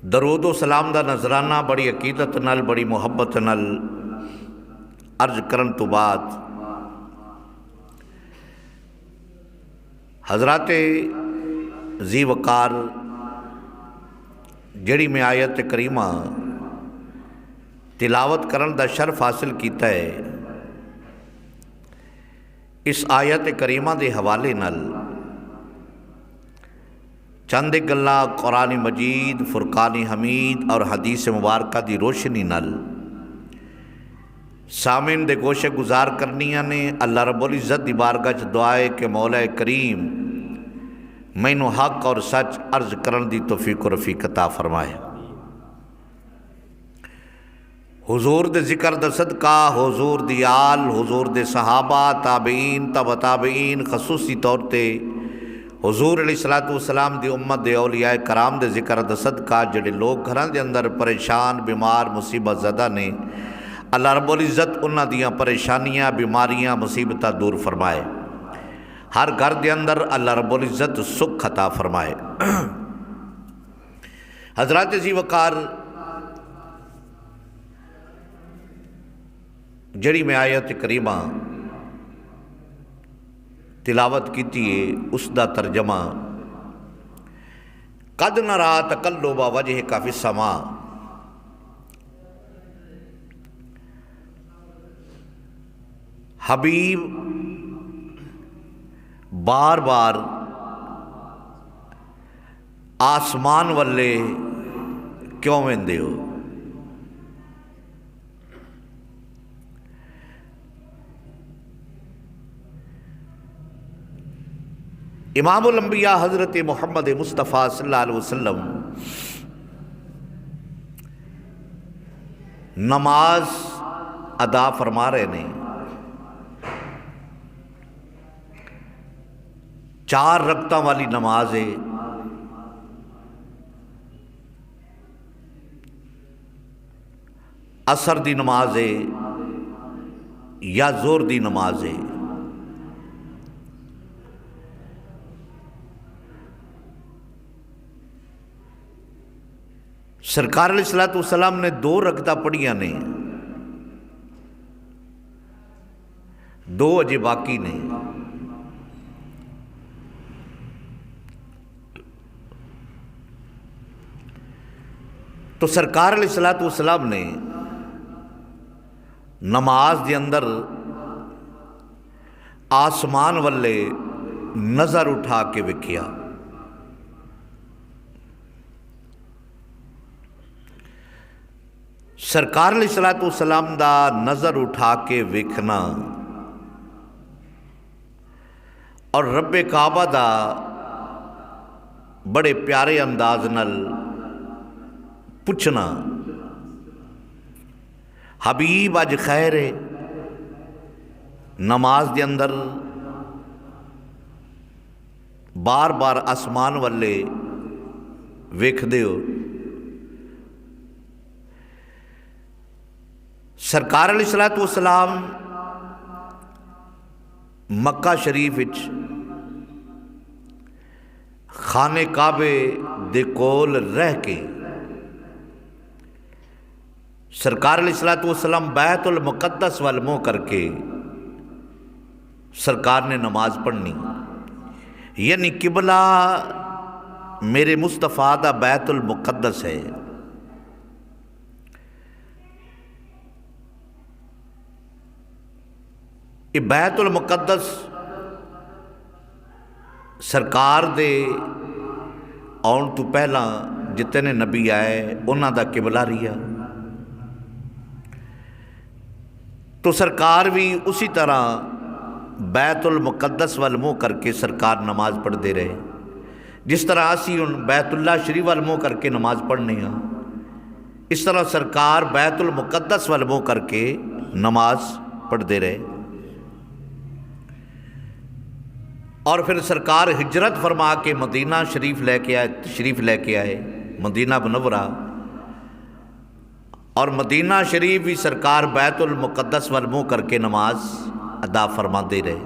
درود و سلام دا نذرانہ بڑی عقیدت نال بڑی محبت نال عرض کرن تو بعد حضرات ذی وقار جڑی میں آیت کریمہ تلاوت کرن دا شرف حاصل کیتا ہے، اس آیت کریمہ دے حوالے نال چند گلاں قرآن مجید، فرقان حمید اور حدیث مبارکہ دی روشنی نال سامعین دے گوشے گزار کرنیاں نے۔ اللہ رب العزت دی بارگاہ چ دعا ہے کہ مولا کریم مینوں حق اور سچ عرض کرن دی توفیق و رفیق عطا فرمائے۔ حضور دے ذکر دا صدقہ، حضور دی آل، حضور دے صحابہ، تابعین، تبع تابعین، خصوصی طور تے حضور علیہ السلام دی امت دے اولیاء کرام دے ذکر دا صدقہ جڑے لوگ گھران دے اندر پریشان، بیمار، مصیبت زدہ نے، اللہ رب العزت انہاں دیاں پریشانیاں، بیماریاں، مصیبتاں دور فرمائے۔ ہر گھر دے اندر اللہ رب العزت سکھ عطا فرمائے۔ حضرات ذی وقار جڑی میں آیت کریمہ تلاوت کیتی ہے اس دا ترجمہ قد نرا تقلب وجہک فی السماء، حبیب بار بار آسمان والے کیوں ویندے ہو؟ امام الانبیاء حضرت محمد مصطفیٰ صلی اللہ علیہ وسلم نماز ادا فرما رہے نے، 4 رکعتاں والی نماز ہے۔ عصر دی نماز ہے یا ظہر دی نماز ہے۔ سرکار علیہ السلام نے 2 رکعتاں پڑھیاں نے، 2 اجے باقی نے۔ تو سرکار علیہ السلام نے نماز دے اندر آسمان والے نظر اٹھا کے وکھیا۔ سرکار علیہ السلام دا نظر اٹھا کے ویکھنا اور رب کعبہ دا بڑے پیارے انداز نال پوچھنا، حبیب اج خیر ہے؟ نماز دے اندر بار بار آسمان والے ویکھدے ہو۔ سرکار علیہ السلام مکہ شریف وچ خانے کعبے دے کول رہ کے سرکار علیہ السلام بیت المقدس وال منہ کر کے سرکار نے نماز پڑھنی، یعنی قبلہ میرے مصطفیٰ دا بیت المقدس ہے۔ یہ بیت المقدس سرکار دے آن تو پہلا جتنے نبی آئے انہاں دا قبلہ رہیا، تو سرکار بھی اسی طرح بیت المقدس وال منہ کر کے سرکار نماز پڑھ دے رہے، جس طرح اسی ان بیت اللہ شریف وال منہ کر کے نماز پڑھنے ہاں، اس طرح سرکار بیت المقدس وال منہ کر کے نماز پڑھ دے رہے۔ اور پھر سرکار ہجرت فرما کے مدینہ شریف لے کے آئے مدینہ منورہ، اور مدینہ شریف بھی سرکار بیت المقدس وال منہ کر کے نماز ادا فرما دے رہے۔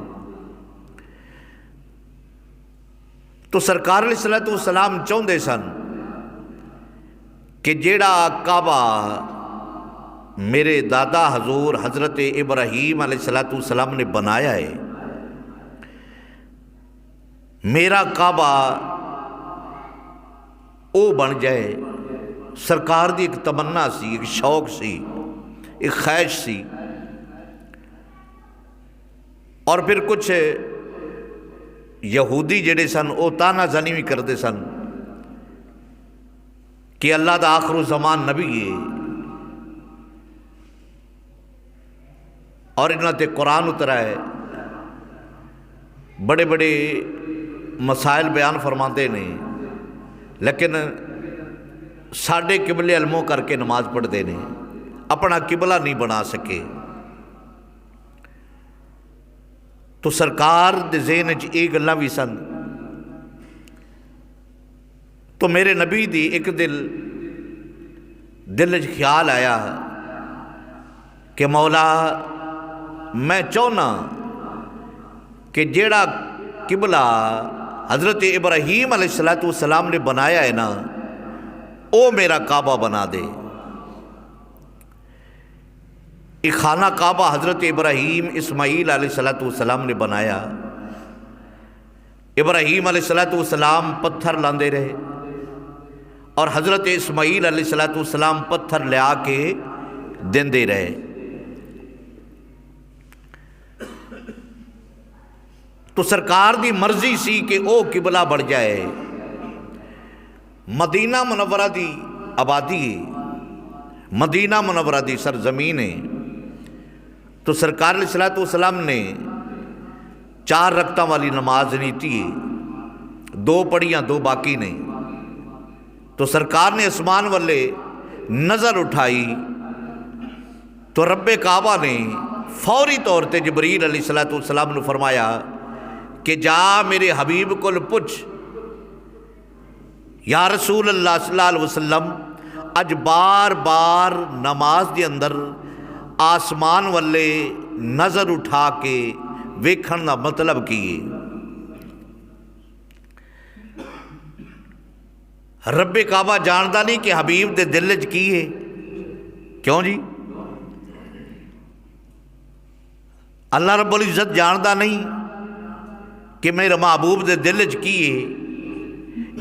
تو سرکار علیہ السلام چاہتے سن کہ جیڑا کعبہ میرے دادا حضور حضرت ابراہیم علیہ السلام نے بنایا ہے، میرا کعبہ او بن جائے۔ سرکار دی ایک تمنا سی، ایک شوق سی، ایک خواہش سی۔ اور پھر کچھ یہودی جڑے سن وہ تانا زنی بھی کرتے سن کہ اللہ دا آخر زمان نبی ہے، اور انہاں تے قرآن اترا ہے، بڑے بڑے مسائل بیان فرماتے نے، لیکن ساڈے قبلے علموں کر کے نماز پڑھتے ہیں، اپنا قبلہ نہیں بنا سکے۔ تو سرکار دے ذہن وچ یہ گلاں بھی سن۔ تو میرے نبی دی ایک دل وچ خیال آیا کہ مولا میں چاہنا کہ جیڑا قبلہ حضرت ابراہیم علیہ السلام نے بنایا ہے نا، او میرا کعبہ بنا دے۔ ایک خانہ کعبہ حضرت ابراہیم اسماعیل علیہ السلام نے بنایا۔ ابراہیم علیہ السلام پتھر لاندے رہے اور حضرت اسماعیل علیہ السلام پتھر لیا کے دیندے رہے۔ تو سرکار دی مرضی سی کہ او قبلہ بڑھ جائے۔ مدینہ منورہ دی آبادی ہے، مدینہ منورہ دی سرزمین ہے۔ تو سرکار علیہ السلام نے 4 رکعتاں والی نماز نہیں تھی، 2 پڑھیاں 2 باقی نے۔ تو سرکار نے آسمان والے نظر اٹھائی تو رب کعبہ نے فوری طور تے جبریل علیہ السلام نے فرمایا کہ جا میرے حبیب کو پوچھ یا رسول اللہ صلی اللہ علیہ وسلم اج بار بار نماز دے اندر آسمان والے نظر اٹھا کے ویکھن دا مطلب کی ہے؟ رب کعبہ جاندا نہیں کہ حبیب دے دل وچ کی ہے؟ کیوں جی؟ اللہ رب العزت جاندا نہیں کہ میرے محبوب دے دل وچ کی ہے؟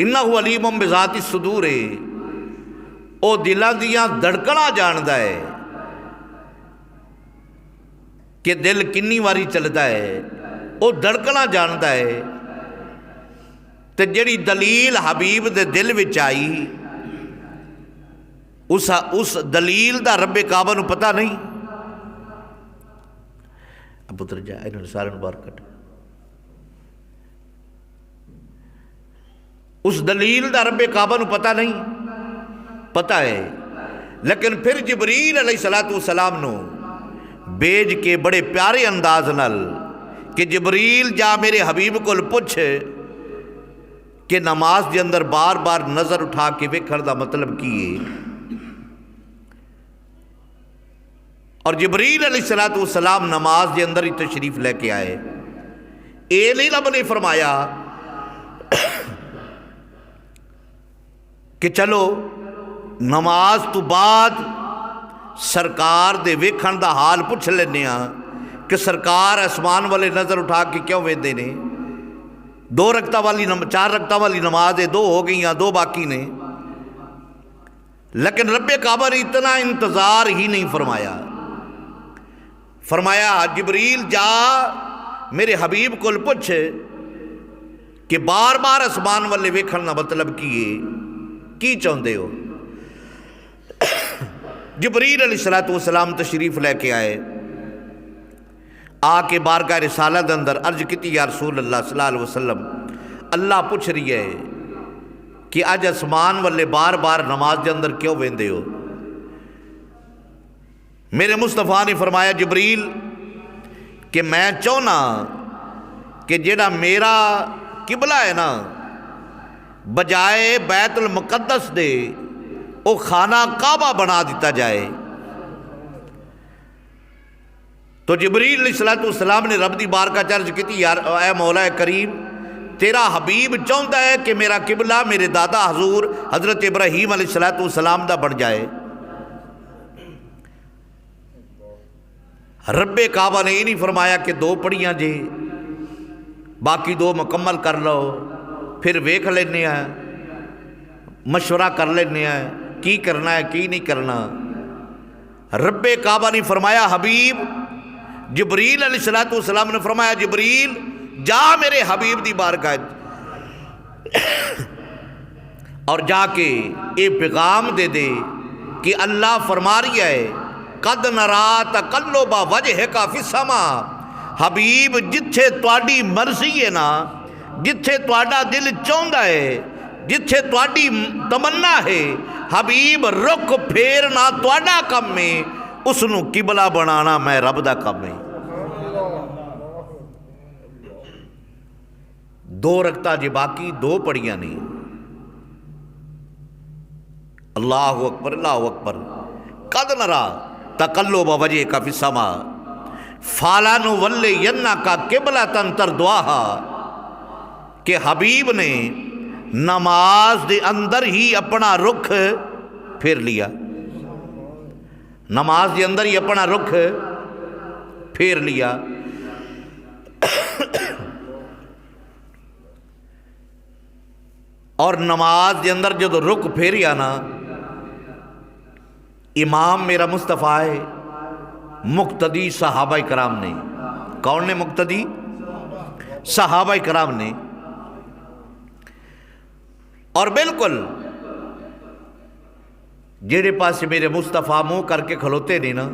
انہ علیم بذات الصدور ہے، او دلاں دیاں دھڑکنا جاندا ہے کہ دل کنی واری چلدا ہے، او دھڑکنا جاندا ہے۔ تے جڑی دلیل حبیب دے دل وچ آئی اس دلیل دا رب کعبہ نو پتہ نہیں؟ اب پتر جا انہوں سارے باہر کٹ۔ اس دلیل دا رب کعبہ نو پتہ نہیں؟ پتہ ہے، لیکن پھر جبریل علیہ السلام نو بیج کے بڑے پیارے انداز نال کہ جبریل جا میرے حبیب کو پوچھ کہ نماز دے اندر بار بار نظر اٹھا کے ویکھن دا مطلب کی ہے؟ اور جبریل علیہ السلام نماز دے اندر ہی تشریف لے کے آئے۔ اے نہیں رب نے فرمایا کہ چلو نماز تو بعد سرکار دے ویکھن دا حال پوچھ لینے ہاں کہ سرکار آسمان والے نظر اٹھا کے کیوں ویندے نے؟ 2 رکعتاں والی 4 رکعتاں والی نماز ہے، 2 ہو گئیاں، 2 باقی نے۔ لیکن رب کعبہ نے اتنا انتظار ہی نہیں فرمایا۔ فرمایا جبریل جا میرے حبیب کو پوچھ کہ بار بار آسمان والے ویکھن دا مطلب کی چاہندے ہو؟ جبریل علیہ السلام تشریف لے کے آئے، آ کے بارگاہ رسالہ دے اندر عرض کیتی یا رسول اللہ صلی اللہ علیہ وسلم اللہ پوچھ رہی ہے کہ اج آسمان والے بار بار نماز دے اندر کیوں ویندے ہو؟ میرے مصطفیٰ نے فرمایا جبریل کہ میں چاہنا کہ جیڑا میرا قبلہ ہے نا بجائے بیت المقدس دے او خانہ کعبہ بنا دیتا جائے۔ تو جبریل علیہ السلام نے رب دی بارگاہ عرض کی اے مولا کریم تیرا حبیب چاہتا ہے کہ میرا قبلہ میرے دادا حضور حضرت ابراہیم علیہ السلام دا بن جائے۔ رب کعبہ نے یہ نہیں فرمایا کہ 2 پڑھیاں جے باقی 2 مکمل کر لو، پھر ویکھ لینے ہیں، مشورہ کر لینے ہیں کی کرنا ہے کی نہیں کرنا۔ رب کعبہ نے فرمایا حبیب، جبریل علیہ السلام نے فرمایا جبریل جا میرے حبیب دی بارگاہ اور جا کے یہ پیغام دے دے کہ اللہ فرما رہی ہے قد نرا تقلب وجہک فی السماء، حبیب جتھے تواڈی مرضی ہے نا، جتھے تواڈا دل چاہندا ہے، جتھے تواڈی تمنا ہے، حبیب رخ پھیرنا تواڈا کم ہے، اس نو قبلہ بنانا میں رب دا کم ہے۔ 2 رکعتاں جے باقی 2 پڑھیاں نہیں۔ اللہ اکبر اللہ اکبر۔ قد نرا تقلب وجہک فی السماء فلنولینک قبلۃ ترضاها، کہ حبیب نے نماز دے اندر ہی اپنا رخ پھیر لیا، نماز دے اندر ہی اپنا رخ پھیر لیا۔ اور نماز دے اندر جدو رخ پھیریا نا، امام میرا مصطفیٰ ہے، مقتدی صحابہ کرام نے۔ کون نے مقتدی؟ صحابہ کرام نے۔ اور بالکل جیڑے پاس میرے مصطفیٰ منہ کر کے کھلوتے نہیں نا،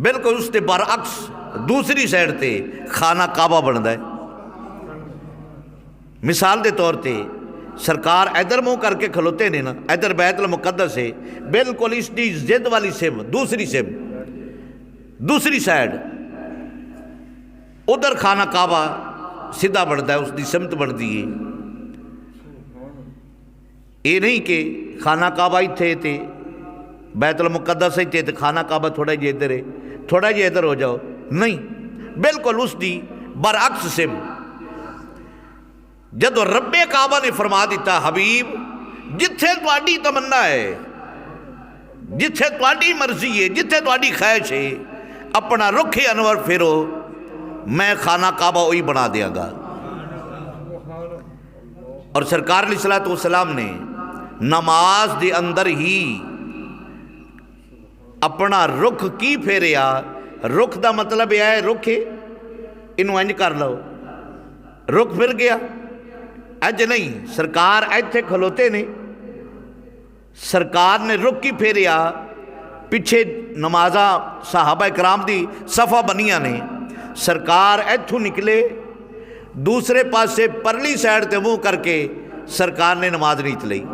بالکل اس تے برعکس دوسری سائڈ تے خانہ کعبہ بندا ہے۔ مثال دے طور تے سرکار ادھر منہ کر کے کھلوتے نے نا، ادھر بیت المقدس ہے، بالکل اس دی زد والی سم دوسری سم دوسری سائڈ ادھر خانہ کعبہ سیدھا بنتا ہے، اس دی سمت بنتی ہے۔ یہ نہیں کہ خانہ کعبہ ہی تھے تے بیت المقدس ہی تھے تے خانہ کعبہ تھوڑا جی ادھر ہے، تھوڑا جی ادھر ہو جاؤ، نہیں، بالکل اس دی برعکس سم۔ جدو رب کعبہ نے فرما دیتا حبیب جتھے تواڈی تمنا ہے، جتھے تواڈی مرضی ہے، جتھے تواڈی خواہش ہے، اپنا رخ انور پھیرو، میں خانہ کعبہ وہی بنا دیا گا۔ اور سرکار علیہ السلام نے نماز دے اندر ہی اپنا رخ کی پھیریا۔ رخ دا مطلب یہ ہے رخ انہوں انج کر لو، رخ پھر گیا، اج نہیں، سرکار ایتھے کھلوتے نے، سرکار نے رخ کی پھیریا، پیچھے نمازاں صحابہ کرام دی صفہ بنیاں نے، سرکار ایتھوں نکلے، دوسرے پاسے پرلی سائڈ تے منہ کر کے سرکار نے نماز نہیں چلائی۔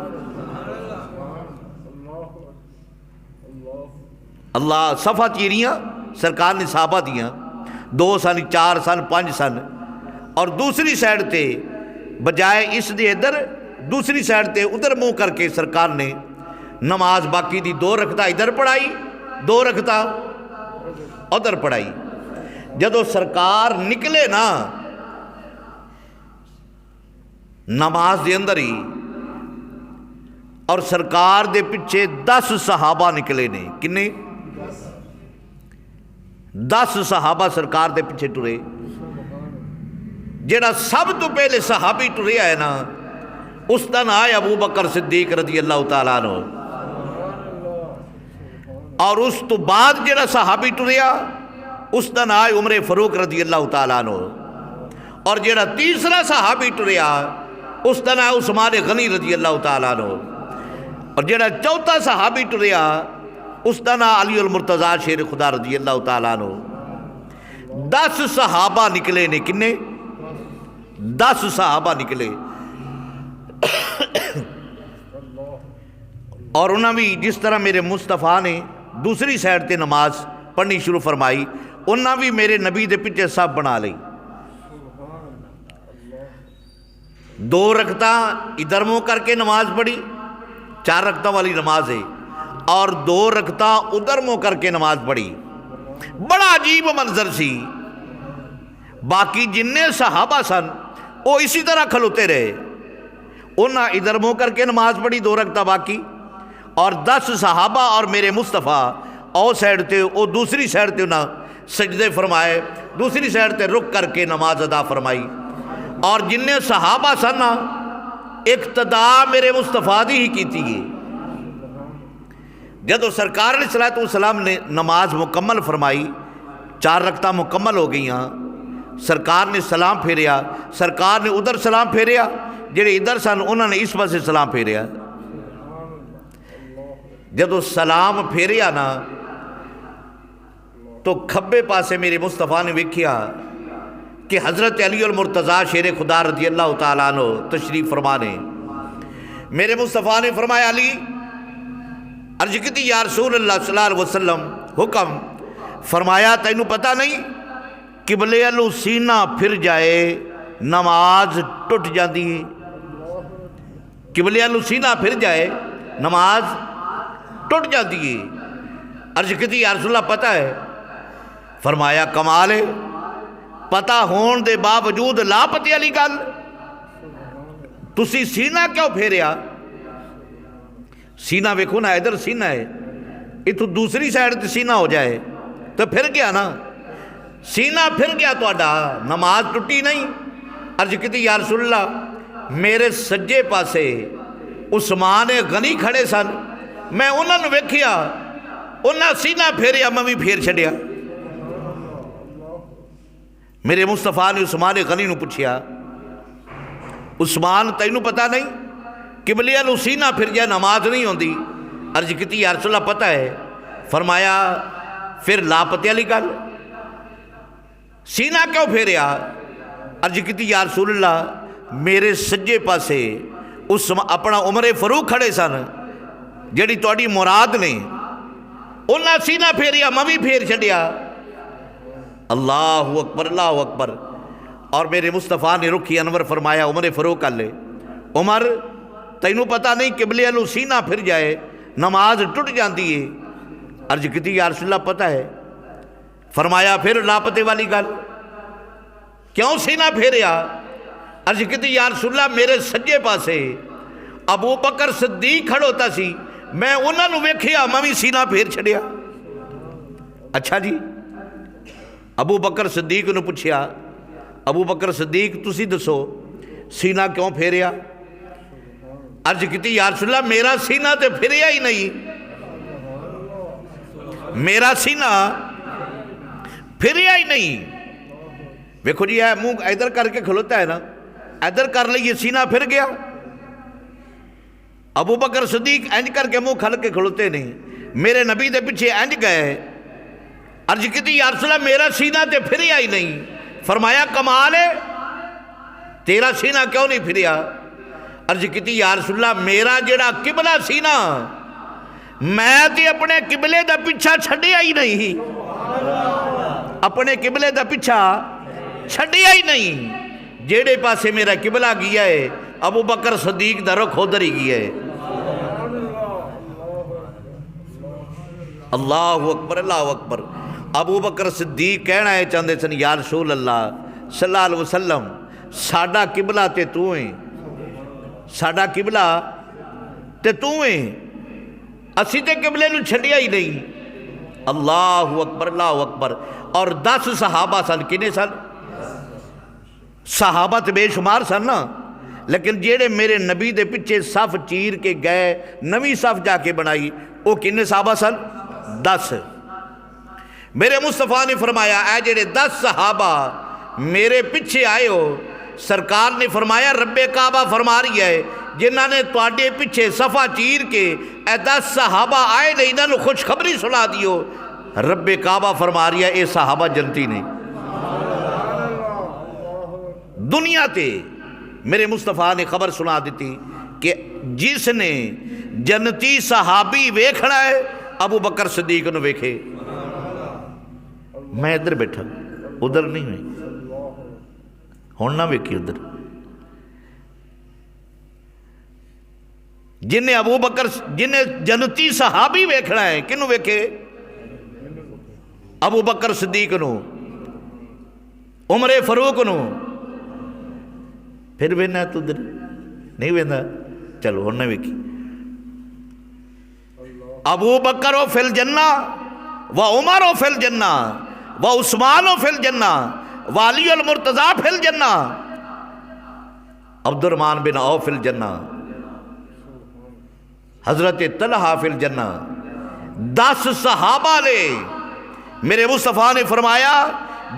اللہ صفہ چیریاں سرکار نے صحابہ دیاں، 2 سن 4 سن 5 سن، اور دوسری سائڈ تے بجائے اس دے ادھر دوسری سائڈ تے ادھر منہ کر کے سرکار نے نماز باقی دی 2 رکعتاں ادھر پڑھائی، 2 رکعتاں ادھر پڑھائی۔ جدو سرکار نکلے نا نماز دے اندر ہی، اور سرکار دے پیچھے 10 صحابہ نکلے نے، کنے 10 صحابہ سرکار دے پیچھے ٹرے۔ جیڑا سب تو پہلے صحابی ٹریا ہے نا، اس دا نام ہے ابو بکر صدیق رضی اللہ تعالیٰ عنہ، اور اس تو بعد جیڑا صحابی ٹریا اس دا نام ہے عمر فاروق رضی اللہ تعالیٰ عنہ، اور جیڑا تیسرا صحابی ٹریا اس دا نام ہے عثمان غنی رضی اللہ تعالیٰ عنہ، اور جیڑا چوتھا صحابی ٹریا اس دا نام علی المرتضیٰ شیر خدا رضی اللہ تعالیٰ عنہ۔ 10 صحابہ نکلے نے، کنے 10 صحابہ نکلے، اور انہوں بھی جس طرح میرے مصطفیٰ نے دوسری سائڈ تے نماز پڑھنی شروع فرمائی، انہوں بھی میرے نبی دے پیچھے سب بنا لئی۔ 2 رکعتاں ادھر منہ کر کے نماز پڑھی، 4 رکعتاں والی نماز ہے، اور 2 رکعتاں ادھر منہ کر کے نماز پڑھی۔ بڑا عجیب منظر سی۔ باقی جننے صحابہ سن وہ اسی طرح کھلوتے رہے. انہاں ادھر منہ کر کے نماز پڑھی 2 رکعتاں باقی, اور 10 صحابہ اور میرے مصطفیٰ او سائڈ تے او دوسری سائڈ تے انہاں سجدے فرمائے, دوسری سائڈ تے رک کر کے نماز ادا فرمائی. اور جنہیں صحابہ سن اقتدا میرے مصطفیٰ دی ہی کیتی ہے. جدو سرکار علیہ السلام نے نماز مکمل فرمائی, 4 رکعتاں مکمل ہو گئیاں, سرکار نے سلام پھیریا, سرکار نے ادھر سلام پھیریا, جڑے ادھر سن انہوں نے اس پاسے سلام پھیریا. جدو سلام پھیریا نا تو کھبے پاسے میرے مصطفیٰ نے ویکھیا کہ حضرت علی المرتضیٰ شیر خدا رضی اللہ تعالیٰ عنہ تشریف فرمانے. میرے مصطفیٰ نے فرمایا علی, عرض کی یا رسول اللہ صلی اللہ علیہ وسلم حکم. فرمایا تینوں پتہ نہیں قبلے والوں سینہ پھر جائے نماز ٹوٹ جاتی ہے. قبلے والوں سینہ پھر جائے نماز ٹوٹ جاتی ہے. عرض کی یا رسول اللہ پتہ ہے. فرمایا کمال ہے, پتہ ہون دے باوجود لا پتے والی گل, تسی سینہ کیوں پھیریا؟ سینہ ویکھو نا, ادھر سینہ ہے, اتو دوسری سائڈ تے سینہ ہو جائے تو پھر گیا نا, سینہ پھر گیا تہاڈا, نماز ٹوٹی نہیں. عرض کی یا رسول اللہ میرے سجے پاسے عثمان غنی کھڑے سن, میں انہوں نے ویکھیا, انہاں سینہ پھیریا, میں بھی پھیر چھڑیا. میرے مصطفیٰ نے عثمان غنی نو پوچھیا, عثمان تینوں پتہ نہیں قبلے والوں سینہ پھر جائے نماز نہیں ہوندی؟ عرض کی یا رسول اللہ پتہ ہے. فرمایا پھر لاپتے والی گل, سینہ کیوں پھیریا؟ عرض کی یا رسول اللہ میرے سجے پاسے اپنا عمر فاروق کھڑے سن جڑی تہاڈی مراد نے, انہاں سینہ پھیریا, میں بھی پھیر چھڈیا. اللہ اکبر, اللہ اکبر. اور میرے مصطفیٰ نے رخی انور فرمایا عمر فاروق والے, عمر تینوں پتہ نہیں قبلے والوں سینہ پھر جائے نماز ٹوٹ جاتی ہے؟ عرض کی یا رسول اللہ پتہ ہے. فرمایا پھر لاپتے والی گل, کیوں سینہ پھیریا؟ عرض کی یا رسول اللہ میرے سجے پاسے ابو بکر صدیق کھڑوتا سی, میں انہوں نے ویکھیا, میں بھی سینہ پھیر چھڑیا. اچھا جی. ابو بکر صدیق نے پوچھیا, ابو بکر صدیق تسی دسو سینہ کیوں پھیریا؟ عرض کی یا رسول اللہ میرا سینہ تے پھریا ہی نہیں, میرا سینہ پھریا ہی نہیں. ویکھو جی ہے منہ ادھر کر کے کھلوتا ہے نا, ادھر کر لئیے سینہ پھر گیا. ابو بکر صدیق انج کر کے منہ کھل کے کھلوتے نہیں, میرے نبی دے پیچھے انج گئے. عرض کی یا رسول اللہ میرا سینہ تے پھریا ہی نہیں. فرمایا کمال ہے, تیرا سینہ کیوں نہیں پھریا؟ عرض کی یا رسول اللہ میرا جڑا قبلہ سینہ میں تے اپنے قبلے دا پیچھا چھڈیا ہی نہیں, اپنے قبلے دا پیچھا چھڈیا ہی نہیں. جیڑے پاسے میرا قبلہ گیا ہے ابو بکر صدیق دا رخ ادھر ہی گیا ہے. اللہ اکبر, اللہ اکبر. ابو بکر صدیق کہنا ہے چاہتے سن یا رسول اللہ صلی اللہ علیہ وسلم ساڈا قبلہ تے تو ہیں, ساڈا قبلہ تے تو ہیں, اسی تے قبلے نو چھڈیا ہی نہیں. اللہ اکبر, اللہ اکبر. اور 10 صحابہ سن, کنے سن؟ صحابہ تے بے شمار سن نا, لیکن جیڑے میرے نبی دے پیچھے صف چیر کے گئے, نویں صف جا کے بنائی, وہ کنے صحابہ سن؟ 10. میرے مصطفیٰ نے فرمایا اے جڑے 10 صحابہ میرے پیچھے آئے ہو, سرکار نے فرمایا رب کعبہ فرما رہی ہے جنہاں نے تواڈے پیچھے صفا چیر کے اے 10 صحابہ آئے نے, انہاں نے خوشخبری سنا دیو. رب کعبہ فرما رہی ہے اے صحابہ جنتی نے. دنیا تے میرے مصطفیٰ نے خبر سنا دیتی کہ جس نے جنتی صحابی ویکھنا ہے ابو بکر صدیق نے ویکھے. میں ادھر بیٹھا, ادھر نہیں ہوئی, ہون نہ ویکھی ادھر. جنہیں ابو بکر جنہیں جنتی صحابی ویکھنا ہے کنوں ویکھے؟ ابو بکر صدیق نو, عمر فاروق نو. پھر وہنا تو ادھر نہیں وہنا. چلو ہن نہ ویکھی. ابو بکر فی الجنہ و عمر فی الجنہ و عثمان فی الجنہ و علی المرتضی فی الجنہ عبد الرحمن بن عوف فی الجنہ حضرت طلحہ فی الجنہ. 10 صحابہ نے میرے مصطفیٰ نے فرمایا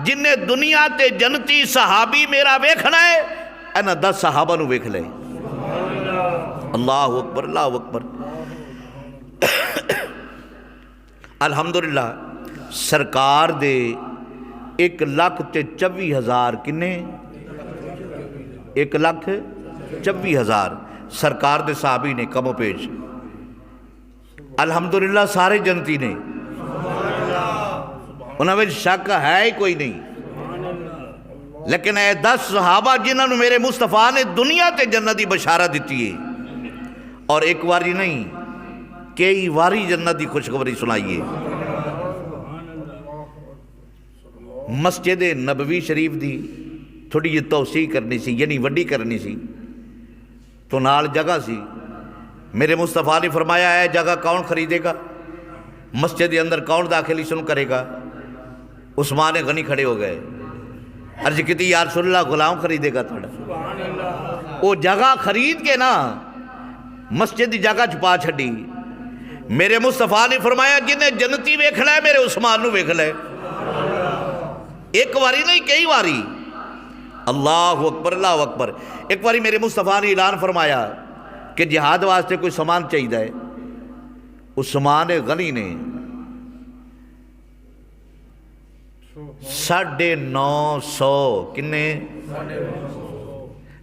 جن نے دنیا تے جنتی صحابی میرا ویکھنا ہے انہاں 10 صحابہ نو ویکھ لے. اللہ اکبر اللہ اکبر. الحمدللہ سرکار دے 1,24,000 کنے 1,24,000 سرکار دے صحابی نے کم و پیش. الحمدللہ سارے جنتی نے انہاں وچ شک ہے ہی کوئی نہیں. لیکن اے 10 صحابہ جنہاں نو میرے مصطفیٰ نے دنیا تے جنت دی بشارت دیتی ہے اور ایک واری نہیں کئی واری جنت دی خوشخبری سنائیے. مسجد نبوی شریف دی تھوڑی جی توسیع کرنی سی یعنی وڈی کرنی سی تو نال جگہ سی. میرے مصطفیٰ نے فرمایا ہے جگہ کون خریدے گا, مسجد کے اندر کون داخلی شروع کرے گا. عثمان غنی کھڑے ہو گئے, عرض کیتی یا رسول اللہ غلام خریدے گا تھوڑا. وہ جگہ خرید کے نا مسجد کی جگہ چھپا چھڑی. میرے مصطفیٰ نے فرمایا جنہیں جنتی ویکھنا ہے میرے عثمان نو ویکھ لے. ایک واری نہیں کئی واری. اللہ اکبر اللہ اکبر. ایک واری میرے مصطفیٰ نے اعلان فرمایا کہ جہاد واسطے کوئی سامان چاہیے ہے. عثمان غنی نے 950 کنے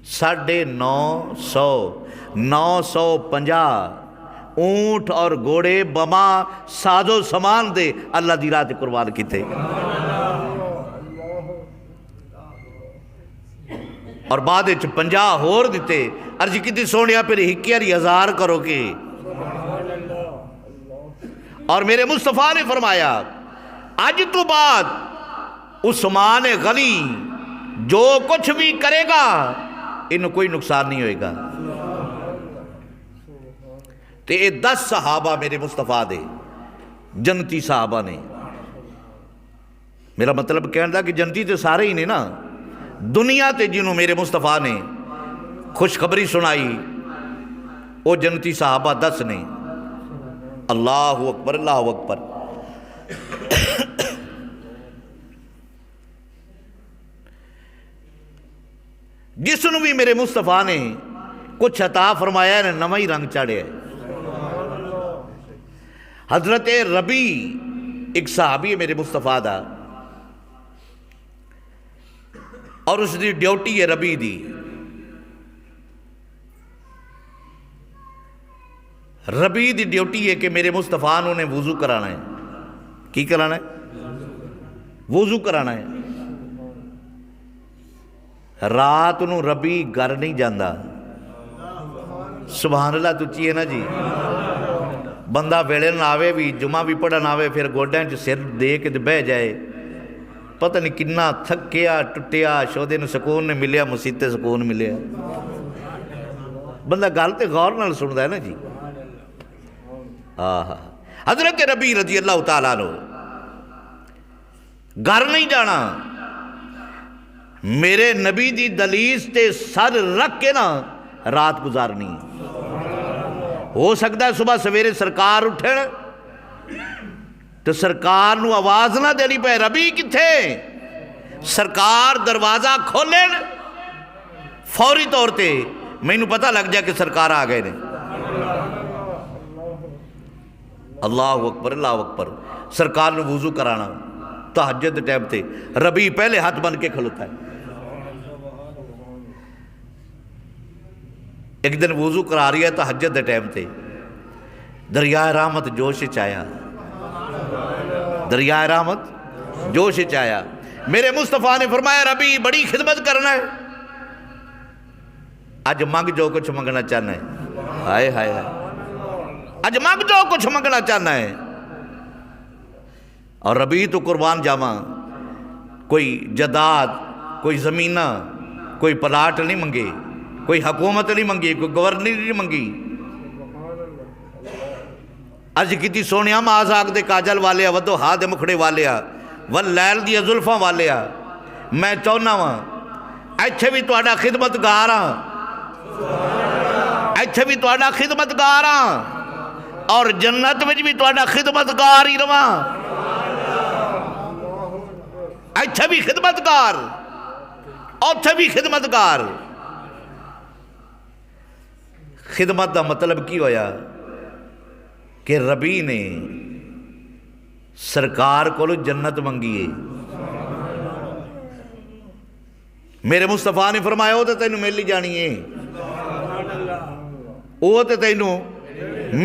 950 950 اونٹ اور گھوڑے بما ساز و سامان دے اللہ دی راہ تے قربان کیتے. اور بعد 50 ہور دیتے. عرض کیتی سونیا پھر 21,000 کرو گے. اور میرے مصطفیٰ نے فرمایا آج تو بعد عثمان غنی جو کچھ بھی کرے گا انہوں کوئی نقصان نہیں ہوئے گا. تے 10 صحابہ میرے مصطفیٰ دے جنتی صحابہ نے. میرا مطلب کہنا تھا کہ جنتی تے سارے ہی نے نا. دنیا تے جنہوں میرے مصطفیٰ نے خوشخبری سنائی وہ جنتی صحابہ 10 نے. اللہ اکبر اللہ اکبر. جس نو بھی میرے مصطفیٰ نے کچھ عطا فرمایا ہے نواں ہی رنگ چڑھے ہے. حضرت ربی ایک صحابی ہے میرے مصطفیٰ دا اور اس دی ڈیوٹی ہے ربی دی. ربی دی ڈیوٹی ہے کہ میرے مصطفیٰ نے وضو کرانا ہے. کی کرانا ہے؟ وضو کرانا ہے. رات نو ربی گھر نہیں جاندہ. سبحان اللہ تچی ہے نا جی. بندہ ویلے نہ آوے بھی جمعہ بھی پڑھا نہ آوے پھر گوڈیں چ سر دے کے بہ جائے. پتہ نہیں کنا تھکیا ٹٹیا شودے نو سکون نے ملیا مسیتے سکون ملیا. بندہ گل تے غور نال سندا ہے نا جی. حضرت ربی رضی اللہ تعالیٰ عنہ گھر نہیں جانا. میرے نبی دی دلیس تے سر رکھ کے نا رات گزارنی. ہو سکتا ہے صبح سویرے سرکار اٹھن تو سرکار نو آواز نہ دینی پہ ربی کتھے. سرکار دروازہ کھولن فوری طور تے مینوں پتہ لگ جائے کہ سرکار آ گئے نے. اللہ اکبر اللہ اکبر. سرکار نے وضو کرانا تہجد ٹائم تے. ربی پہلے ہاتھ بن کے کھلوتا ہے. ایک دن وضو کرا رہی ہے تہجد ٹائم تے. دریائے رحمت جوش چایا. دریائے رحمت جوش چایا. میرے مصطفیٰ نے فرمایا ربی بڑی خدمت کرنا ہے. اج منگ جو کچھ منگنا چاہنا ہے. ہائے ہائے ہائے. اج منگ جو کچھ منگنا چاہنا ہے. اور ربی تو قربان جاواں کوئی جداد کوئی زمینہ کوئی پلاٹ نہیں منگے. کوئی حکومت نہیں منگی، کوئی گورنر نہیں منگی۔ عرض کیتی سونیا معاذ آگ دے کاجل والے ودو ہاں دے مکھڑے والے واللیل دی زلفاں والے میں چاہنا وا ایتھے بھی تہاڈا خدمتگار ہاں، ایتھے بھی تہاڈا خدمتگار ہاں، اور جنت وچ بھی تہاڈا خدمتگار ہی رواں، ایتھے بھی خدمتگار اوتھے بھی خدمتگار۔ خدمت دا مطلب کی ہویا کہ ربی نے سرکار کو جنت منگی ہے۔ میرے مصطفیٰ نے فرمایا وہ تو تینوں مل ہی جانی ہے، وہ تو تینوں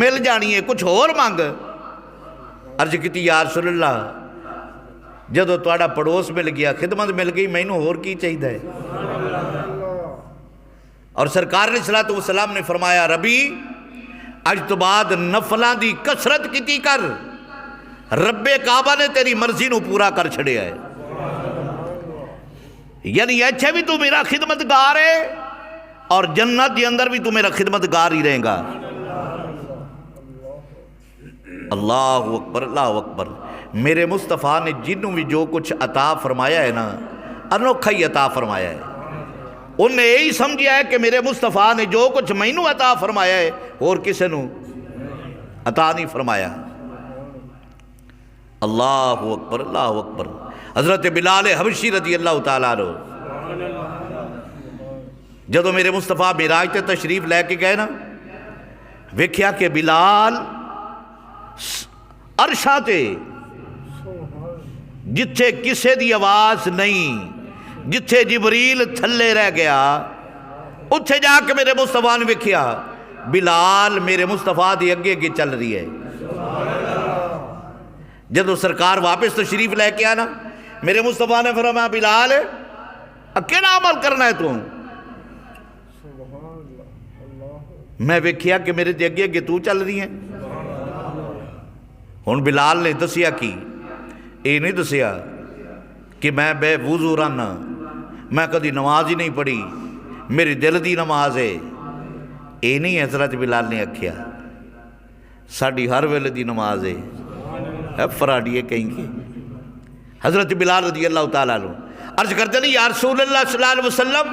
مل جانی ہے، کچھ اور مانگ۔ عرض کیتی یا رسول اللہ جدو تہاڈا پڑوس مل گیا، خدمت مل گئی، مینوں اور کی چاہیے؟ اور سرکار علیہ الصلوۃ والسلام نے فرمایا ربی اج تو بعد نفلاں دی کثرت کیتی کر، رب کعبہ نے تیری مرضی نو پورا کر چھڑیا ہے۔ یعنی ایتھے بھی تو میرا خدمتگار ہے اور جنت کے اندر بھی تو میرا خدمتگار ہی رہے گا۔ اللہ اکبر، اللہ اکبر۔ میرے مصطفیٰ نے جنوں بھی جو کچھ عطا فرمایا ہے نا، انوکھا ہی عطا فرمایا ہے۔ انہیں یہی سمجھیا ہے کہ میرے مصطفیٰ نے جو کچھ مینوں عطا فرمایا ہے اور کسے نو عطا نہیں فرمایا۔ اللہ اکبر، اللہ اکبر۔ حضرت بلال حبشی رضی اللہ تعالیٰ عنہ جدو میرے مصطفیٰ معراج تے تشریف لے کے گئے نا، ویکھیا کہ بلال عرشاں تے جتھے کسے دی آواز نہیں، جتھے جبریل تھلے رہ گیا، اتھے جا کے میرے مصطفیٰ نے ویکھیا بلال میرے مصطفیٰ دی اگے اگے چل رہی ہے۔ جدو سرکار واپس تشریف لے کے آیا نا، میرے مصطفیٰ نے فرمایا بلال کیڑا عمل کرنا ہے تو؟ میں ویکھیا کہ میرے اگے اگے تو چل رہی ہیں۔ ہن بلال نے دسیا کی، اے نہیں دسیا کہ میں بے وضو رہنا، میں کدی نماز ہی نہیں پڑھی، میری دل دی نماز ہے، اے نہیں حضرت بلال نے آکھیا، ساڈی ہر ویلے دی نماز ہے، فراڈیے کہیں گے۔ حضرت بلال رضی اللہ تعالیٰ عنہ عرض کرتے نہیں یا رسول اللہ صلی اللہ علیہ وسلم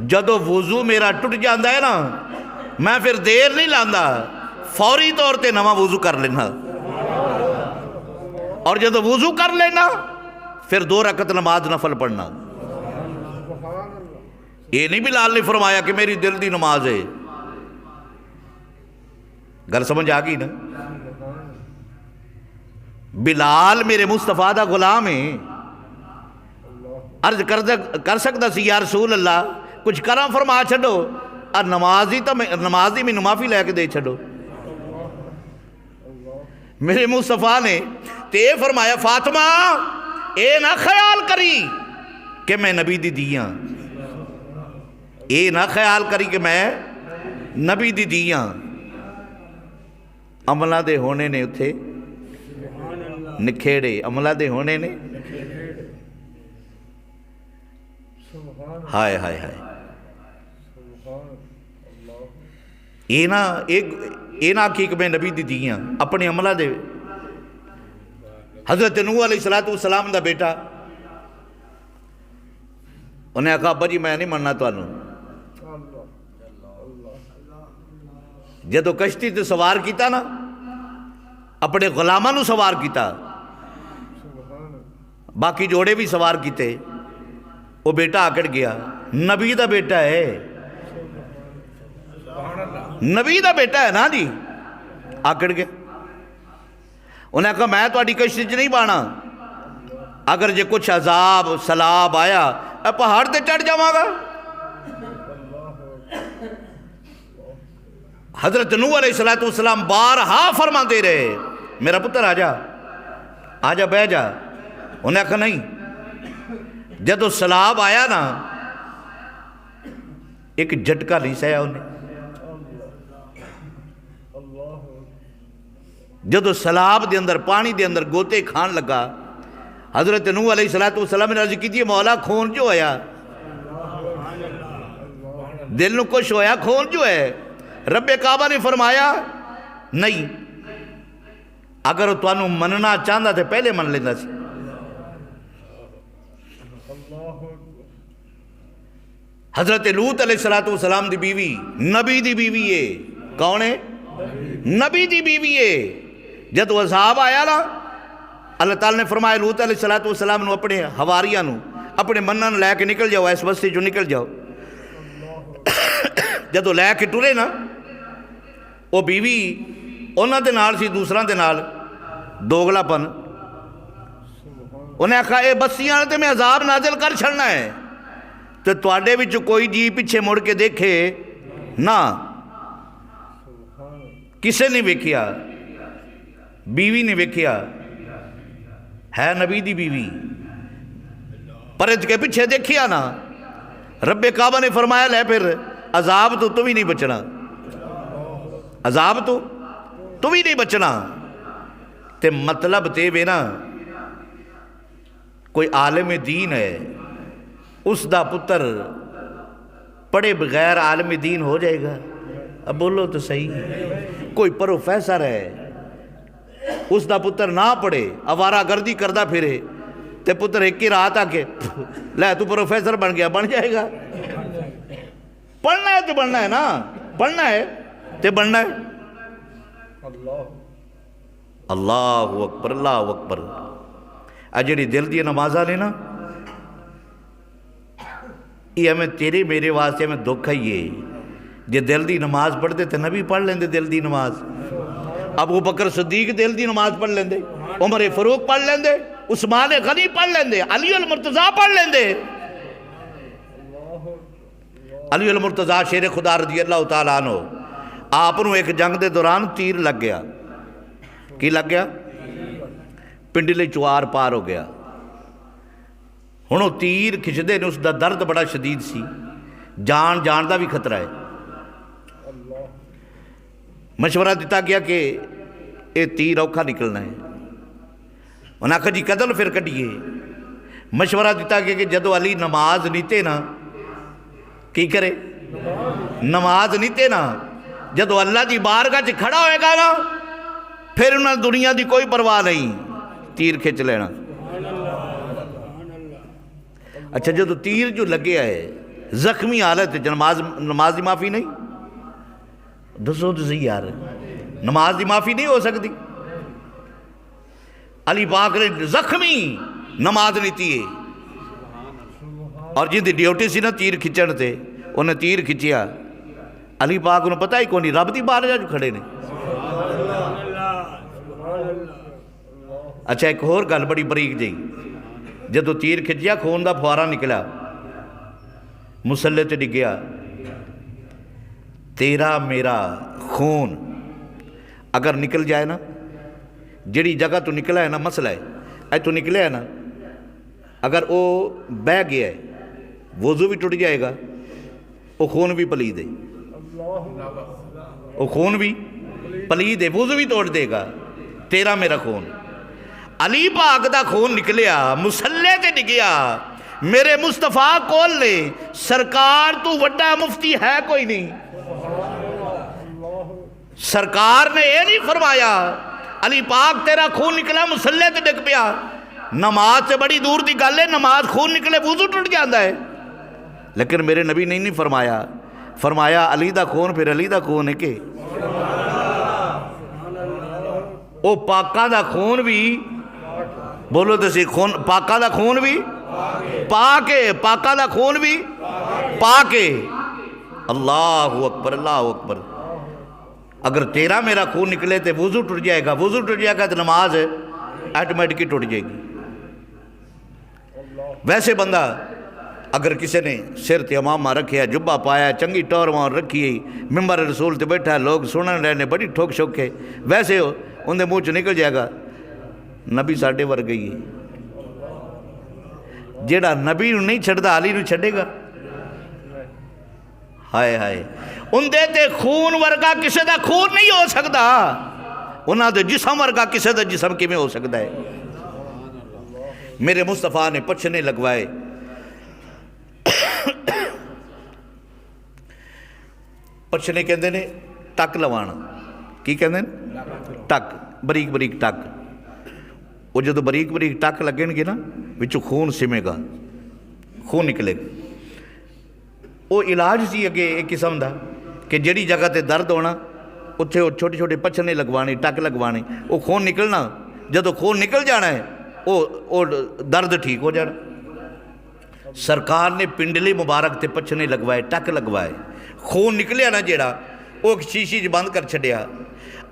جدو وضو میرا ٹوٹ جاندہ ہے نا، میں پھر دیر نہیں لاندا، فوری طور تے نواں وضو کر لینا، اور جدو وضو کر لینا پھر 2 رکعت نماز نفل پڑھنا۔ یہ نہیں بلال نے فرمایا کہ میری دل دی نماز ہے۔ گل سمجھ آگئی نا؟ بلال میرے مصطفیٰ دا غلام ہے، عرض کر سکتا سی یا رسول اللہ کچھ کرم فرما چھڑو، اور نماز ہی میں معافی لے کے دے چھڑو۔ میرے مصطفیٰ نے تے فرمایا فاطمہ اے نہ خیال کری کہ میں نبی دی دیاں، اے نہ خیال کری کہ میں نبی دی دیاں، عملہ دے ہونے نے اتھے نکھیڑے، عملہ دے ہونے نے ہائے ہائے ہائے۔ اے نہ کی کہ میں نبی دی دیاں، اپنے عملہ دے۔ حضرت نوح علیہ السلام دا بیٹا انہیں کہا ابا جی میں نہیں مننا تو انہوں، جدو کشتی تے سوار کیتا نا، اپنے غلامہ نو سوار کیتا، باقی جوڑے بھی سوار کیتے، وہ بیٹا آکڑ گیا، نبی دا بیٹا ہے، نبی دا بیٹا ہے نا جی، آکڑ گیا۔ انہیں کہا میں تو آڈی کشتی چ نہیں بانا، اگر جے کچھ عذاب سلاب آیا پہاڑ تے چڑھ جاواں گا۔ حضرت نوح علیہ السلام بارہا فرماتے رہے میرا پتر آجا بہ جا، انہیں کہا نہیں، جدو سلاب آیا نا ایک جھٹکا نہیں سہیا انہیں، جدو سلاب دے اندر پانی دے اندر گوتے کھان لگا، حضرت نوح علیہ السلام نے عرض کی تھی مولا خون جو آیا، دل نو کچھ ہویا خون جو ہے رب کعبہ نے فرمایا نہیں، اگر تو انہوں مننا چاہتا تھے پہلے من لیندہ سی۔ حضرت لوط علیہ السلام دی بیوی نبی دی بیوی ہے، کون ہے؟ نبی دی بیوی ہے۔ جد عذاب آیا نا اللہ تعالیٰ نے فرمایا لوط علیہ السلام نو اپنے حواریاں نو اپنے منن لے کے نکل جاؤ، اس بستی جو نکل جاؤ۔ جدو لے کے ٹرے نا وہ بیوی انہاں دے نال سی، دوسرا دے نال دوگلا پن، انہیں کہا اے بستیاں تے میں عذاب نازل کر چھڑنا ہے، تو تواڈے وچ کوئی جی پیچھے مڑ کے دیکھے نہ، کسے نہیں ویکھیا، بیوی نے ویکھیا، ہے نبی دی بیوی، پرت کے پیچھے دیکھیا نا، رب کعبہ نے فرمایا لے پھر عذاب تو بھی نہیں بچنا، عذاب تو بھی نہیں بچنا۔ تے مطلب تے وے نا کوئی عالم دین ہے، اس دا پتر پڑھے بغیر عالم دین ہو جائے گا؟ اب بولو تو صحیح۔ کوئی پروفیسر ہے، اس دا پتر نہ پڑھے، آوارہ گردی کردہ پھرے، تے پتر ایک کی رات آکے لے تو پروفیسر بن گیا، بن جائے گا؟ پڑھنا ہے تو بننا ہے نا، پڑھنا ہے تو بننا ہے۔ اللہ اکبر، اللہ اکبر۔ اجڑی دل دی نمازہ لینا یہ ہمیں تیرے میرے واسطے ہمیں دکھ ہے، یہ جے دل دی نماز پڑھتے تھے نبی پڑھ لیندے دل دی نماز، ابو بکر صدیق دل دی نماز پڑھ لیندے، عمر فاروق پڑھ لیندے، عثمان غنی پڑھ لیندے، علی المرتضیٰ پڑھ لیندے۔ علی المرتضیٰ شیر خدا رضی اللہ تعالیٰ عنہ، آپ نو ایک جنگ دے دوران تیر لگ گیا، کی لگ گیا؟ پنڈلی چوار پار ہو گیا۔ ہنو تیر کھچدے نے، اس دا درد بڑا شدید سی، جان دا بھی خطرہ ہے۔ مشورہ دیتا گیا کہ اے تیر اوکھا نکلنا ہے، انہاں کہا جی قتل پھر کٹیے۔ مشورہ دیتا گیا کہ جدو علی نماز نیتے نا کی کرے؟ نماز نیتے نا، جدو اللہ دی بارگاہ چ کھڑا ہوئے گا نا پھر انہاں دنیا دی کوئی پرواہ نہیں، تیر کھچ لینا۔ اچھا جدو تیر جو لگے ہے زخمی حالت نماز دی معافی نہیں؟ دسو تو صحیح یار، نماز دی معافی نہیں ہو سکتی؟ علی پاک نے زخمی نماز نیتی ہے، اور جن دی ڈیوٹی سی نا تیر کھچن تے انہیں تیر کھچیا، علی پاک انہوں پتہ ہی کونی رب دی بارگاہ جو کھڑے نے۔ اچھا ایک اور گل بڑی بریک جی، جدو تیر کھچیا خون دا فوارا نکلا، مسلح تے ڈگیا، تیرا میرا خون اگر نکل جائے نا، جڑی جگہ تو نکلا ہے نا، مسئلہ ہے اے تو نکلے ہے نا، اگر وہ بہ گیا ہے وضو بھی ٹوٹ جائے گا، وہ خون بھی پلید ہے، وہ خون بھی پلید ہے، وضو بھی توڑ دے گا۔ تیرا میرا خون، علی پاک دا خون نکلیا، مسلح تے ڈگیا، میرے مصطفیٰ کول نے، سرکار تو وڈا مفتی ہے کوئی نہیں۔ سرکار نے یہ نہیں فرمایا علی پاک تیرا خون نکلا مسلح تے ڈگ پیا، نماز سے بڑی دور دی گل ہے، نماز خون نکلے وضو ٹوٹ جاتا ہے، لیکن میرے نبی نے نہیں فرمایا، فرمایا علی دا خون پھر علی دا خون ہے کہ او پاکاں دا خون بھی، بولو تو سی، خون پاکاں دا خون بھی پاک ہے، پاکاں دا خون بھی پاک ہے۔ اللہ اکبر، اللہ اکبر۔ اگر تیرا میرا خون نکلے تو وضو ٹوٹ جائے گا، وضو ٹوٹ جائے گا تو نماز آٹومیٹکی ٹوٹ جائے گی۔ ویسے بندہ اگر کسی نے سر تے امامہ رکھیا، جبہ پایا، چنگی ٹور وہاں رکھی ہے، ممبر رسول تے بیٹھا، لوگ سنن رہنے، بڑی ٹھوک شوک ہے، ویسے ان دے منہ چ نکل جائے گا نبی ساڈے ور گئی ہے۔ جیڑا نبی نو نہیں چھڑدا علی نو چھڑے گا؟ ہائے ہائے، ان دے تے خون ورگا کسے دا خون نہیں ہو سکتا، انہاں دے جسم ورگا کسے دا جسم کی میں ہو سکتا ہے۔ میرے مصطفیٰ نے پچھنے لگوائے، ਪਛਨੇ ਕਹਿੰਦੇ ਨੇ ਟੱਕ ਲਵਾਉਣਾ। ਕੀ ਕਹਿੰਦੇ ਨੇ? ਟੱਕ, ਬਰੀਕ ਬਰੀਕ ਟੱਕ। ਉਹ ਜਦੋਂ ਬਰੀਕ ਬਰੀਕ ਟੱਕ ਲੱਗਣਗੇ ਨਾ, ਵਿੱਚੋਂ ਖੂਨ ਸਿਮੇਗਾ, ਖੂਨ ਨਿਕਲੇਗਾ। ਉਹ ਇਲਾਜ ਸੀ ਅੱਗੇ ਇੱਕ ਕਿਸਮ ਦਾ ਕਿ ਜਿਹੜੀ ਜਗ੍ਹਾ 'ਤੇ ਦਰਦ ਹੋਣਾ ਉੱਥੇ ਉਹ ਛੋਟੇ ਛੋਟੇ ਪਛਨੇ ਲਗਵਾਉਣੇ, ਟੱਕ ਲਗਵਾਉਣੇ, ਉਹ ਖੂਨ ਨਿਕਲਣਾ। ਜਦੋਂ ਖੂਨ ਨਿਕਲ ਜਾਣਾ ਹੈ ਉਹ ਦਰਦ ਠੀਕ ਹੋ ਜਾਣਾ। ਸਰਕਾਰ ਨੇ ਪਿੰਡਲੀ ਮੁਬਾਰਕ 'ਤੇ ਪਛਨੇ ਲਗਵਾਏ, ਟੱਕ ਲਗਵਾਏ। ਖੂਨ ਨਿਕਲਿਆ ਨਾ ਜਿਹੜਾ, ਉਹ ਇੱਕ ਸ਼ੀਸ਼ੀ 'ਚ ਬੰਦ ਕਰ ਛੱਡਿਆ।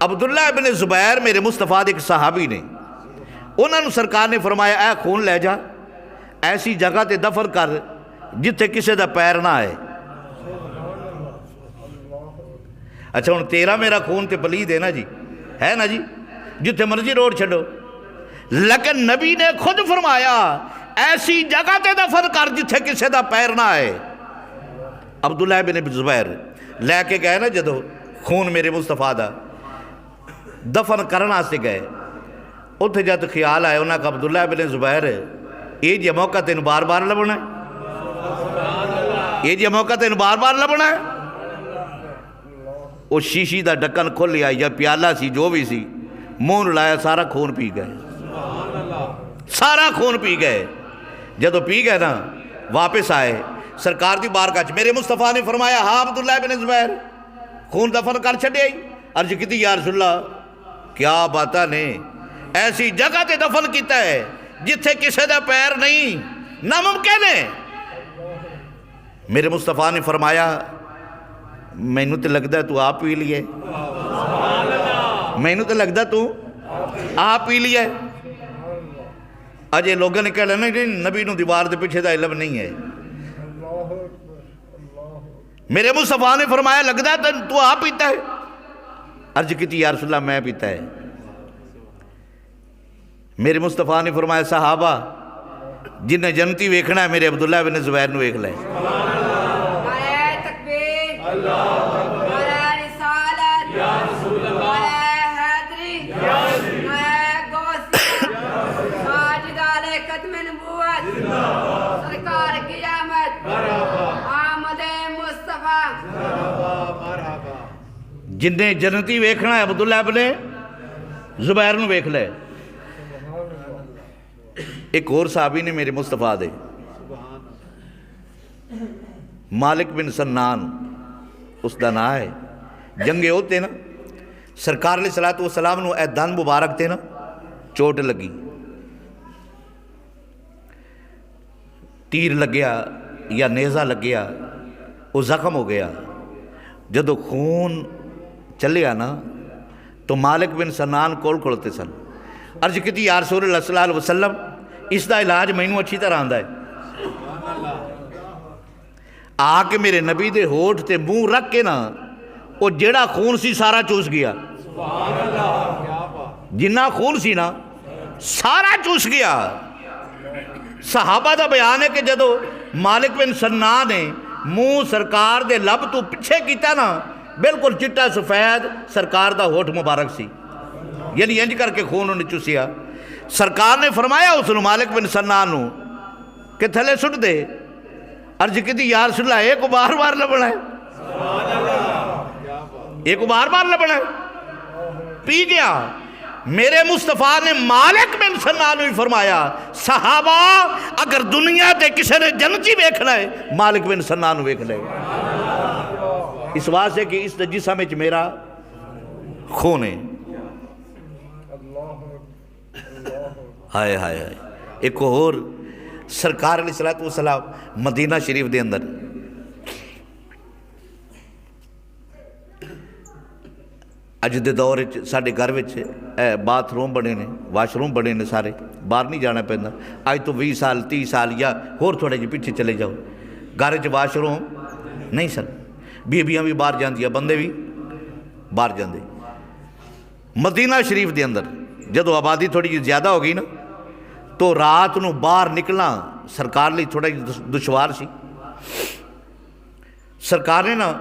ਅਬਦੁੱਲਾ ਇਬਨ ਜ਼ੁਬੈਰ ਮੇਰੇ ਮੁਸਤਫਾ ਦੇ ਇੱਕ ਸਹਾਬੀ ਨੇ, ਉਹਨਾਂ ਨੂੰ ਸਰਕਾਰ ਨੇ ਫਰਮਾਇਆ ਇਹ ਖੂਨ ਲੈ ਜਾ, ਐਸੀ ਜਗ੍ਹਾ 'ਤੇ ਦਫਨ ਕਰ ਜਿੱਥੇ ਕਿਸੇ ਦਾ ਪੈਰ ਨਾ ਆਏ। ਅੱਛਾ, ਹੁਣ ਤੇਰਾ ਮੇਰਾ ਖੂਨ ਤੇ ਪਲੀਦ ਹੈ ਨਾ ਜੀ, ہے نا جی، جتھے مرضی روڈ چھڈو، لیکن نبی نے خود فرمایا ایسی جگہ تے دفن کر جتھے کسے دا پیر نہ آئے۔ عبداللہ بن زبیر لے کے گئے نا جدو خون میرے مصطفیٰ دا، دفن کرنا سے گئے، اتھے جد خیال آئے انہاں کا عبداللہ بن زبیر یہ جی موقع تین بار بار لبنا ہے، یہ جی موقع تین بار بار لبنا ہے۔ وہ شیشی دا ڈکن کھل لیا یا پیالہ سی جو بھی سی، منہ لایا، سارا خون پی گئے، سارا خون پی گئے۔ جدو پی گئے نا واپس آئے سرکار دی بارگاہ، میرے مصطفیٰ نے فرمایا ہاں عبداللہ بن زبیر خون دفن کر چھڑے آئی۔ عرض کی یا رسول اللہ کیا باتاں نے، ایسی جگہ تے دفن کیتا ہے جتھے کسے دا پیر نہیں، ناممکن ہے۔ میرے مصطفیٰ نے فرمایا مینوں تے لگدا ہے تو آپ پی لیے، مینوں تے لگدا تو آپ پی لیے۔ اجے لوگوں نے کہا نہیں نبی نو دیوار دے پیچھے دا علم نہیں ہے۔ میرے مصطفیٰ نے فرمایا لگدا ہے تو آپ پیتا ہے۔ عرض کی یا رسول اللہ میں پیتا ہے۔ میرے مصطفیٰ نے فرمایا صحابہ جنہیں جنتی ویکھنا ہے میرے عبداللہ بن زبیر نو ویکھ لے۔ جنہیں جنتی ویکھنا ہے عبداللہ بن زبیر نو ویکھ لے۔ ایک اور صحابی نے میرے مصطفیٰ دے، مالک بن سنان اس دا نا ہے، جنگے ہوتے نا سرکار علیہ السلام نو اے دن مبارک تے نا چوٹ لگی، تیر لگیا یا نیزہ لگیا، وہ زخم ہو گیا۔ جدو خون چلیا نا تو مالک بن سنان کول کھڑتے سن۔ عرض کی یا رسول اللہ صلی اللہ علیہ وسلم اس دا علاج مینوں اچھی طرح آندا ہے۔ آ کے میرے نبی دے ہوٹھ تے منہ رکھ کے نا وہ جیڑا خون سی سارا چوس گیا، جنہ خون سی نا سارا چوس گیا۔ صحابہ دا بیان ہے کہ جدو مالک بن سنان نے منہ سرکار دے لب تو پچھے کیتا نا بالکل چٹا سفید سرکار دا ہوٹھ مبارک سی، یعنی انج کر کے خون انہیں چوسیا۔ سرکار نے فرمایا اس نو مالک بن سنان نو کہ تھلے سٹ دے۔ عرض کی تھی یا رسول اللہ ایک کو بار بار لبنا ہے، ایک کو بار بار لبنا ہے، پی گیا۔ میرے مصطفیٰ نے مالک بن سنان نے فرمایا صحابہ اگر دنیا تے کسی نے جنتی ویکھنا ہے مالک بن سنان ویکھ لے، اس واسطے کہ اس جسم وچ میرا خون ہے۔ ہائے ہائے ہائے۔ ایک اور سرکار علیہ السلام مدینہ شریف دے اندر اج دے دور ساڈے گھر باتھ روم بنے نے، واش روم بنے نے، سارے باہر نہیں جانا پہنتا۔ اج تو 20 سال 30 سال یا ہور تھوڑے جی پیچھے چلے جاؤ گھر واش روم نہیں سن، بیبیاں بھی باہر جاندیاں، بندے بھی باہر جاندے۔ مدینہ شریف دے اندر جدو آبادی تھوڑی جی زیادہ ہو گئی نا تو رات نو باہر نکلنا سرکار لی تھوڑا جی دشوار سی۔ سرکار نے نا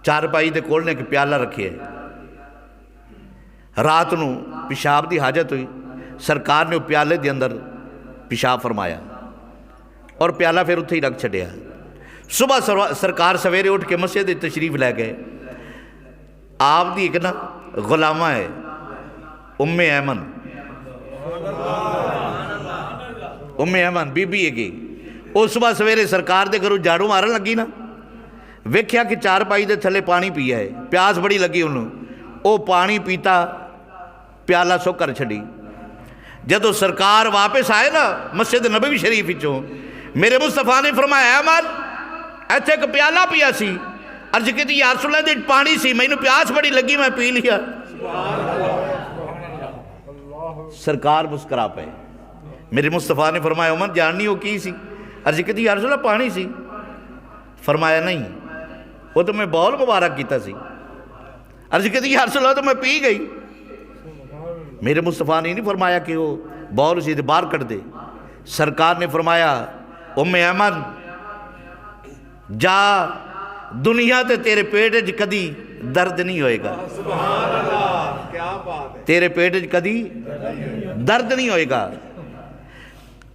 چار پائی دے کول نے کہ پیالہ رکھے ہے، رات نو پیشاب دی حاجت ہوئی، سرکار نے پیالے دے اندر پیشاب فرمایا اور پیالہ پھر اتھے ہی رکھ چھڑیا۔ صبح سرکار سویرے اٹھ کے مسجد تشریف لے گئے. آپ دی ایک نا غلامہ ہے ام ایمن. ام ایمن بی بی ہے گی. وہ صبح سویرے سرکار دے گھروں جھاڑو مارن لگی نا, ویکھیا کہ چار پائی دے تھلے پانی پیا ہے, پیاس بڑی لگی انہوں. وہ پانی پیتا پیالہ سو کر چھڑی. جدو سرکار واپس آئے نا مسجد نبوی شریف وچوں, میرے مصطفیٰ نے فرمایا ایمن ایتھے ایک پیالہ پیا سی. عرض کیتی یا رسول اللہ دے پانی سی, مینوں پیاس بڑی لگی میں پی لیا. سرکار مسکرا پے. میرے مصطفیٰ نے فرمایا عمر جاننی ہو کی سی؟ عرض کیتی یا رسول اللہ پانی سی. فرمایا نہیں وہ تو میں بول مبارک کیتا سی. عرض کیتی یا رسول اللہ تو میں پی گئی. میرے مصطفیٰ نے نہیں فرمایا کہ وہ بول سی باہر کر دے. سرکار نے فرمایا ام ایمن جا, دنیا تے تیرے پیٹ وچ کدی درد نہیں ہوئے گا. سبحان اللہ, کیا بات ہے. تیرے پیٹ وچ کدی درد نہیں ہوئے گا.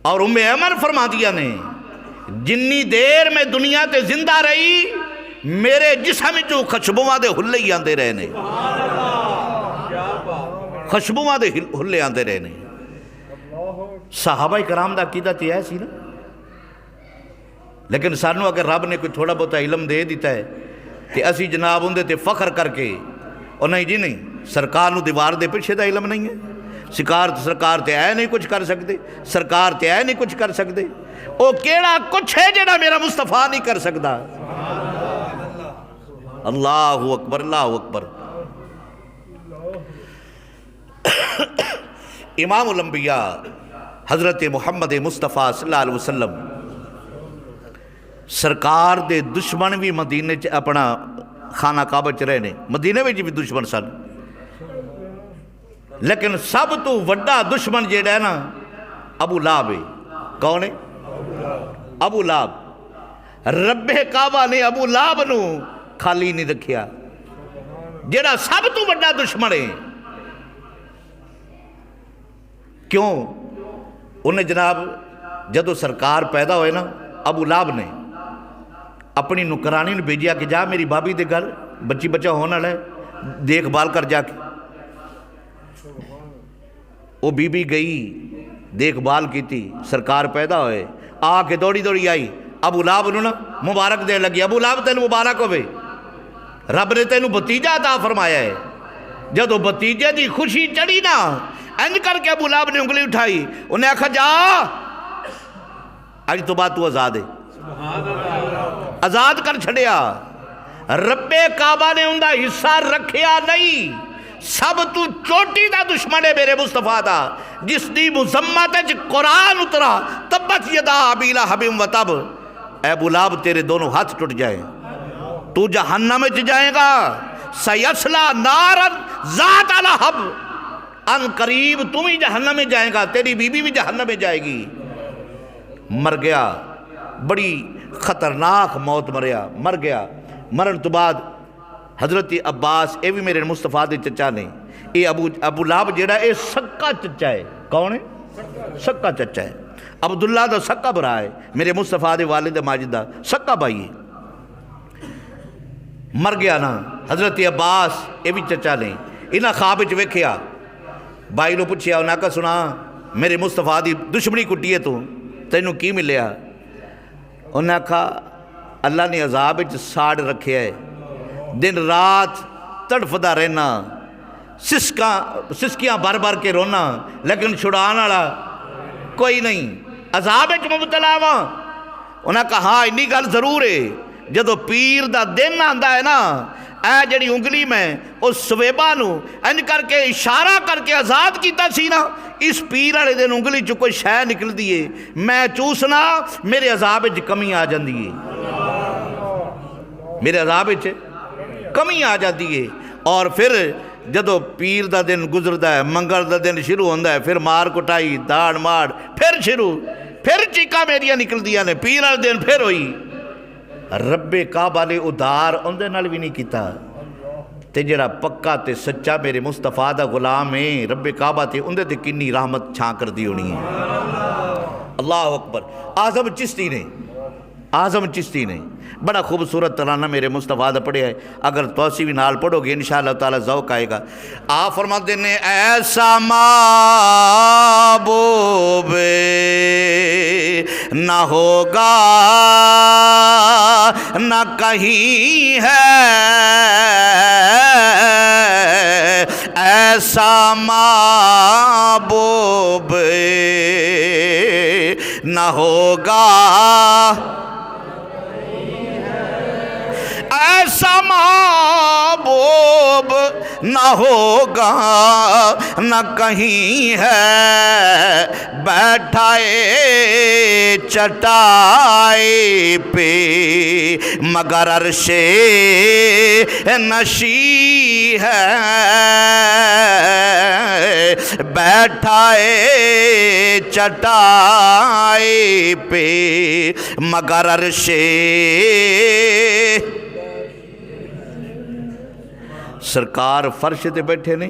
اور ام ایمن فرما دیا نے جنی دیر میں دنیا تے زندہ رہی میرے جسم جو خشبواں دے ہلے ہی آندے رہے نے. کیا بات. خشبواں دے ہلے آندے رہے نے. صحابہ کرام دا عقیدہ تے ایسی نا, لیکن سانو اگر رب نے کوئی تھوڑا بہت علم دے دیتا ہے کہ اسی جناب اندے تے فخر کر کے, اور نہیں جی نہیں, سرکار نو دیوار دے پیچھے دا علم نہیں ہے. سرکار تے اے نہیں کچھ کر سکتے, سرکار تے اے نہیں کچھ کر سکتے. او کیڑا کچھ ہے جڑا میرا مصطفیٰ نہیں کر سکتا. اللہ اکبر, اللہ اکبر. امام الانبیاء حضرت محمد مصطفیٰ صلی اللہ علیہ وسلم سرکار دے دشمن بھی مدینے چ اپنا خانہ کعبہ چ رہے نے. مدینے میں بھی دشمن سن, لیکن سب تو وڈا دشمن جیڑا ہے نا ابو لہب ہے. کون ہے؟ ابو لہب. رب کعبہ نے ابو لہب نو خالی نہیں رکھیا, جیڑا سب تو وڈا دشمن ہے. کیوں؟ انہیں جناب جدو سرکار پیدا ہوئے نا ابو لہب نے اپنی نکرانی نے بھیجیا کہ جا میری بابی دے گھر بچی بچہ ہونا ہے, دیکھ بھال کر جا کے. وہ بی بی گئی, دیکھ بھال کی تھی, سرکار پیدا ہوئے, آ کے دوڑی دوڑی آئی ابو لہب نو نا مبارک دے لگی. ابو لہب تینوں مبارک ہوئے, رب نے تینوں بتیجہ عطا فرمایا ہے. جدو بتیجے دی خوشی چڑھی نا انج کر کے ابو لہب نے انگلی اٹھائی, انہیں آکھا جا اج تو بعد تو آزاد ہے. آزاد کر چھڑیا. رب کعبہ نے اندہ حصہ رکھیا نہیں. سب تو چوٹی دا دشمن ہے میرے مصطفیٰ دا, جس دی مذمت ہے قرآن اترا تبت یدا ابی لہب و تب. اے ابو لہب تیرے دونوں ہاتھ ٹوٹ جائیں, تو جہنم میں جائے گا. سیصلی نارا ذات لہب, ان قریب تم ہی جہنم میں جائے گا, تیری بیوی بھی جہنم میں جائے گی. مر گیا, بڑی خطرناک موت مر گیا. مرن تو بعد حضرت عباس, اے بھی میرے مصطفیٰ دے چچا نے. اے ابو لہب جیڑا اے سکا چچا ہے. کون ہے؟ سکا چچا ہے. عبداللہ دا سکا برا ہے, میرے مصطفیٰ دے والد ماجد دا سکا بھائی ہے. مر گیا نا حضرت عباس, اے بھی چچا نے. انہاں خواب وچ ویکھیا, بھائی نو پوچھیا, انہاں کا سنا میرے مصطفیٰ دی دشمنی کٹی ہے, تو تینوں کی ملیا؟ انہاں کہا اللہ نے عذاب وچ ساڑ رکھیا ہے, دن رات تڑفدا رہنا, سسکیاں بھر بھر کے رونا, لیکن چھڑان والا کوئی نہیں. عذاب وچ مبتلا وا. انہاں کہا ہاں انی گل ضرور ہے, جدو پیر دا دن آندا ہے نا, اے جڑی انگلی میں اس سویبہ نو انج کر کے اشارہ کر کے آزاد کیتا سی نا, اس پیر والے دن انگلی چ کوئی شے نکل دیئے, میں چوسنا میرے عذاب وچ کمی آ جاندی ہے, میرے عذاب وچ کمی آ جاتی ہے. اور پھر جدو پیر دا دن گزردا ہے, منگل دا دن شروع ہوندا ہے, پھر مار کٹائی داڑ ماڑ پھر شروع, پھر چیکاں میریاں نکل دیاں نے, پیر والے دن پھر ہوئی. رب کعبہ نے ادھار اندے نال بھی نہیں کیتا. تے جڑا پکا تے سچا میرے مصطفیٰ دا غلام ہے, رب کعبہ تے اندے تے کنی رحمت چھاں کر دی ہونی ہے. اللہ اکبر. اعظم چشتی نے بڑا خوبصورت ترانہ میرے مصطفیٰ دا پڑھیا ہے، اگر توسی بھی نال پڑھو گے انشاءاللہ تعالی ذوق آئے گا۔ آپ فرماتے ہیں ایسا محبوب نہ ہوگا نہ کہیں ہے، ایسا محبوب نہ ہوگا، ایسا محبوب نہ ہوگا نہ کہیں ہے، بیٹھائے چٹائی پہ مگر عرش نشی ہے، بیٹھائے چٹائی پہ مگر عرش سرکار فرش تے بیٹھے نے،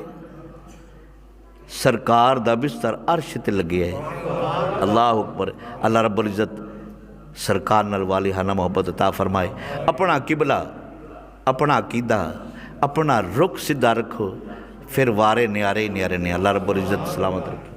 سرکار دا بستر عرش تے لگے ہے۔ اللہ اکبر۔ اللہ رب العزت سرکار نال والہانہ محبت عطا فرمائے۔ اپنا قبلہ، اپنا عقیدہ، اپنا رخ سیدھا رکھو، پھر وارے نیارے ہی نیارے نے۔ اللہ رب العزت سلامت رکھے۔